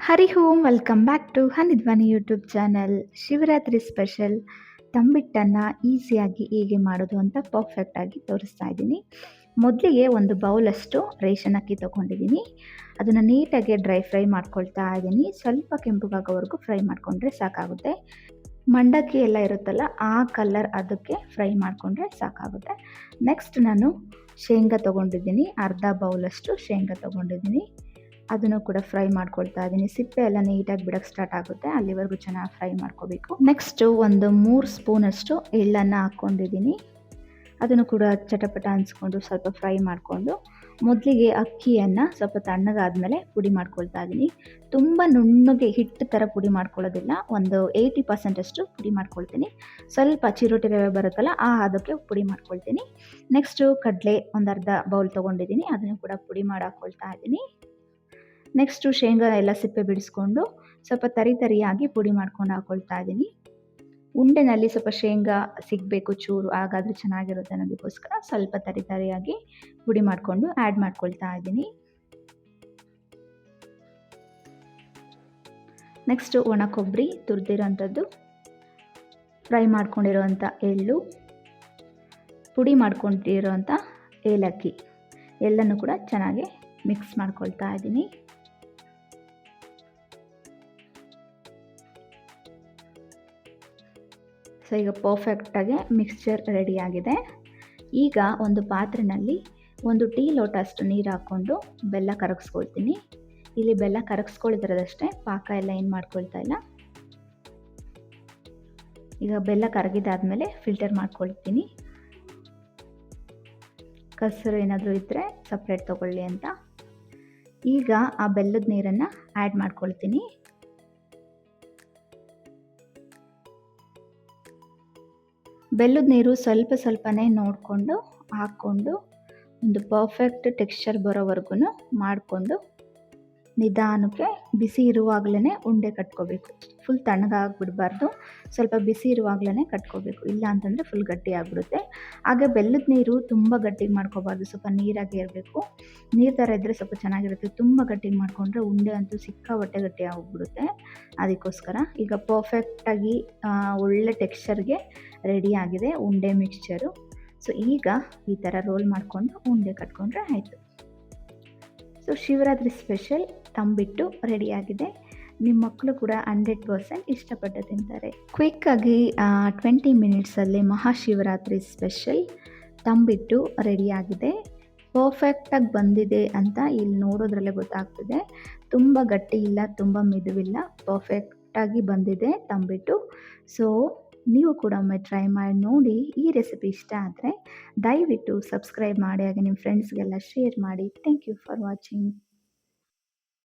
Hari Om welcome back to Hanidhwani YouTube channel. Shivaratri special ತಂಬಿಟ್ಟನ್ನು ಈಸಿಯಾಗಿ ಹೇಗೆ ಮಾಡೋದು ಅಂತ ಪರ್ಫೆಕ್ಟಾಗಿ ತೋರಿಸ್ತಾ ಇದ್ದೀನಿ. ಮೊದಲಿಗೆ ಒಂದು ಬೌಲಷ್ಟು ರೇಷನ್ ಅಕ್ಕಿ ತೊಗೊಂಡಿದ್ದೀನಿ. ಅದನ್ನು ನೀಟಾಗಿ ಡ್ರೈ ಫ್ರೈ ಮಾಡ್ಕೊಳ್ತಾ ಇದ್ದೀನಿ. ಸ್ವಲ್ಪ ಕೆಂಪುಗಾಗೋವರೆಗೂ ಫ್ರೈ ಮಾಡಿಕೊಂಡ್ರೆ ಸಾಕಾಗುತ್ತೆ. ಮಂಡಕ್ಕಿ ಎಲ್ಲ ಇರುತ್ತಲ್ಲ ಆ ಕಲರ್ ಅದಕ್ಕೆ ಫ್ರೈ ಮಾಡಿಕೊಂಡ್ರೆ ಸಾಕಾಗುತ್ತೆ. ನೆಕ್ಸ್ಟ್ ನಾನು ಶೇಂಗಾ ತೊಗೊಂಡಿದ್ದೀನಿ, ಅರ್ಧ ಬೌಲಷ್ಟು ಶೇಂಗಾ ತೊಗೊಂಡಿದ್ದೀನಿ. ಅದನ್ನು ಕೂಡ ಫ್ರೈ ಮಾಡ್ಕೊಳ್ತಾ ಇದ್ದೀನಿ. ಸಿಪ್ಪೆ ಎಲ್ಲ ನೀಟಾಗಿ ಬಿಡೋಕ್ಕೆ ಸ್ಟಾರ್ಟ್ ಆಗುತ್ತೆ, ಅಲ್ಲಿವರೆಗೂ ಚೆನ್ನಾಗಿ ಫ್ರೈ ಮಾಡ್ಕೋಬೇಕು. ನೆಕ್ಸ್ಟು ಒಂದು 3 ಸ್ಪೂನಷ್ಟು ಎಳ್ಳನ್ನು ಹಾಕ್ಕೊಂಡಿದ್ದೀನಿ. ಅದನ್ನು ಕೂಡ ಚಟಪಟ ಅನ್ಸ್ಕೊಂಡು ಸ್ವಲ್ಪ ಫ್ರೈ ಮಾಡಿಕೊಂಡು ಮೊದಲಿಗೆ ಅಕ್ಕಿಯನ್ನು ಸ್ವಲ್ಪ ತಣ್ಣಗಾದ್ಮೇಲೆ ಪುಡಿ ಮಾಡ್ಕೊಳ್ತಾ ಇದ್ದೀನಿ. ತುಂಬ ನುಣ್ಣಗೆ ಹಿಟ್ಟು ಥರ ಪುಡಿ ಮಾಡ್ಕೊಳ್ಳೋದಿಲ್ಲ, ಒಂದು 80% ಅಷ್ಟು ಪುಡಿ ಮಾಡ್ಕೊಳ್ತೀನಿ. ಸ್ವಲ್ಪ ಚಿರೋಟಿ ರವೆ ಬರುತ್ತಲ್ಲ ಅದಕ್ಕೆ ಪುಡಿ ಮಾಡ್ಕೊಳ್ತೀನಿ. ನೆಕ್ಸ್ಟು ಕಡಲೆ ಒಂದು ಅರ್ಧ ಬೌಲ್ ತೊಗೊಂಡಿದ್ದೀನಿ, ಅದನ್ನು ಕೂಡ ಪುಡಿ ಮಾಡಿ ಹಾಕ್ಕೊಳ್ತಾ ಇದ್ದೀನಿ. ನೆಕ್ಸ್ಟು ಶೇಂಗಾ ಎಲ್ಲ ಸಿಪ್ಪೆ ಬಿಡಿಸ್ಕೊಂಡು ಸ್ವಲ್ಪ ತರಿಯಾಗಿ ಪುಡಿ ಮಾಡ್ಕೊಂಡು ಹಾಕ್ಕೊಳ್ತಾ ಇದ್ದೀನಿ. ಉಂಡೆನಲ್ಲಿ ಸ್ವಲ್ಪ ಶೇಂಗಾ ಸಿಗಬೇಕು ಚೂರು, ಹಾಗಾದರೆ ಚೆನ್ನಾಗಿರುತ್ತೆ ಅನ್ನೋದಕ್ಕೋಸ್ಕರ ಸ್ವಲ್ಪ ತರಿಯಾಗಿ ಪುಡಿ ಮಾಡಿಕೊಂಡು ಆ್ಯಡ್ ಮಾಡ್ಕೊಳ್ತಾ ಇದ್ದೀನಿ. ನೆಕ್ಸ್ಟು ಒಣ ಕೊಬ್ಬರಿ ತುರಿದಿರೋಂಥದ್ದು, ಫ್ರೈ ಮಾಡ್ಕೊಂಡಿರೋವಂಥ ಎಳ್ಳು, ಪುಡಿ ಮಾಡ್ಕೊಂಡಿರೋವಂಥ ಏಲಕ್ಕಿ ಎಲ್ಲನೂ ಕೂಡ ಚೆನ್ನಾಗಿ ಮಿಕ್ಸ್ ಮಾಡ್ಕೊಳ್ತಾ ಇದ್ದೀನಿ. ಸೊ ಈಗ ಪರ್ಫೆಕ್ಟಾಗಿ ಮಿಕ್ಸ್ಚರ್ ರೆಡಿಯಾಗಿದೆ. ಈಗ ಒಂದು ಪಾತ್ರೆಯಲ್ಲಿ 1 ಟೀ ಲೋಟ ಅಷ್ಟು ನೀರು ಹಾಕ್ಕೊಂಡು ಬೆಲ್ಲ ಕರಗಿಸ್ಕೊಳ್ತೀನಿ. ಇಲ್ಲಿ ಬೆಲ್ಲ ಕರಗಿಸ್ಕೊಳ್ತಿರೋದಷ್ಟೇ, ಪಾಕ ಎಲ್ಲ ಏನು ಮಾಡ್ಕೊಳ್ತಾ ಇಲ್ಲ. ಈಗ ಬೆಲ್ಲ ಕರಗಿದಾದ್ಮೇಲೆ ಫಿಲ್ಟರ್ ಮಾಡ್ಕೊಳ್ತೀನಿ. ಕಸರು ಏನಾದರೂ ಇದ್ದರೆ ಸಪ್ರೇಟ್ ತೊಗೊಳ್ಳಿ ಅಂತ. ಈಗ ಆ ಬೆಲ್ಲದ ನೀರನ್ನು ಆ್ಯಡ್ ಮಾಡ್ಕೊಳ್ತೀನಿ. ಬೆಲ್ಲದ ನೀರು ಸ್ವಲ್ಪನೇ ನೋಡಿಕೊಂಡು ಹಾಕ್ಕೊಂಡು ಒಂದು ಪರ್ಫೆಕ್ಟ್ ಟೆಕ್ಸ್ಚರ್ ಬರೋವರೆಗೂ ಮಾಡಿಕೊಂಡು ನಿಧಾನಕ್ಕೆ ಬಿಸಿ ಇರುವಾಗಲೇ ಉಂಡೆ ಕಟ್ಕೋಬೇಕು. ಫುಲ್ ತಣ್ಣಗಾಗ್ಬಿಡಬಾರ್ದು, ಸ್ವಲ್ಪ ಬಿಸಿ ಇರುವಾಗಲೇ ಕಟ್ಕೋಬೇಕು, ಇಲ್ಲ ಅಂತಂದರೆ ಫುಲ್ ಗಟ್ಟಿ ಆಗಿಬಿಡುತ್ತೆ. ಹಾಗೆ ಬೆಲ್ಲದ ನೀರು ತುಂಬ ಗಟ್ಟಿಗೆ ಮಾಡ್ಕೋಬಾರ್ದು, ಸ್ವಲ್ಪ ನೀರಾಗೆ ಇರಬೇಕು. ನೀರು ಥರ ಇದ್ದರೆ ಸ್ವಲ್ಪ ಚೆನ್ನಾಗಿರುತ್ತೆ. ತುಂಬ ಗಟ್ಟಿಗೆ ಮಾಡಿಕೊಂಡ್ರೆ ಉಂಡೆ ಅಂತೂ ಸಿಕ್ಕಾಪಟ್ಟೆ ಗಟ್ಟಿ ಆಗಿಬಿಡುತ್ತೆ. ಅದಕ್ಕೋಸ್ಕರ ಈಗ ಪರ್ಫೆಕ್ಟಾಗಿ ಒಳ್ಳೆ ಟೆಕ್ಸ್ಚರ್ಗೆ ರೆಡಿ ಆಗಿದೆ ಉಂಡೆ ಮಿಕ್ಸ್ಚರು. ಸೊ ಈಗ ಈ ಥರ ರೋಲ್ ಮಾಡಿಕೊಂಡು ಉಂಡೆ ಕಟ್ಕೊಂಡ್ರೆ ಆಯಿತು. ಸೊ ಶಿವರಾತ್ರಿ ಸ್ಪೆಷಲ್ ತಂಬಿಟ್ಟು ರೆಡಿಯಾಗಿದೆ. ನಿಮ್ಮ ಮಕ್ಕಳು ಕೂಡ 100% ಇಷ್ಟಪಟ್ಟು ತಿಂತಾರೆ. ಕ್ವಿಕ್ಕಾಗಿ 20 ಮಿನಿಟ್ಸಲ್ಲಿ ಮಹಾಶಿವರಾತ್ರಿ ಸ್ಪೆಷಲ್ ತಂಬಿಟ್ಟು ರೆಡಿಯಾಗಿದೆ. ಪರ್ಫೆಕ್ಟಾಗಿ ಬಂದಿದೆ ಅಂತ ಇಲ್ಲಿ ನೋಡೋದ್ರಲ್ಲೇ ಗೊತ್ತಾಗ್ತಿದೆ. ತುಂಬ ಗಟ್ಟಿ ಇಲ್ಲ, ತುಂಬ ಮಿದುವಿಲ್ಲ, ಪರ್ಫೆಕ್ಟಾಗಿ ಬಂದಿದೆ ತಂಬಿಟ್ಟು. ಸೊ ನೀವು ಕೂಡ ಒಮ್ಮೆ ಟ್ರೈ ಮಾಡಿ ನೋಡಿ. ಈ ರೆಸಿಪಿ ಇಷ್ಟ ಆದರೆ ದಯವಿಟ್ಟು ಸಬ್ಸ್ಕ್ರೈಬ್ ಮಾಡಿ, ಹಾಗೆ ನಿಮ್ಮ ಫ್ರೆಂಡ್ಸ್ಗೆಲ್ಲ ಶೇರ್ ಮಾಡಿ. Thank you for watching.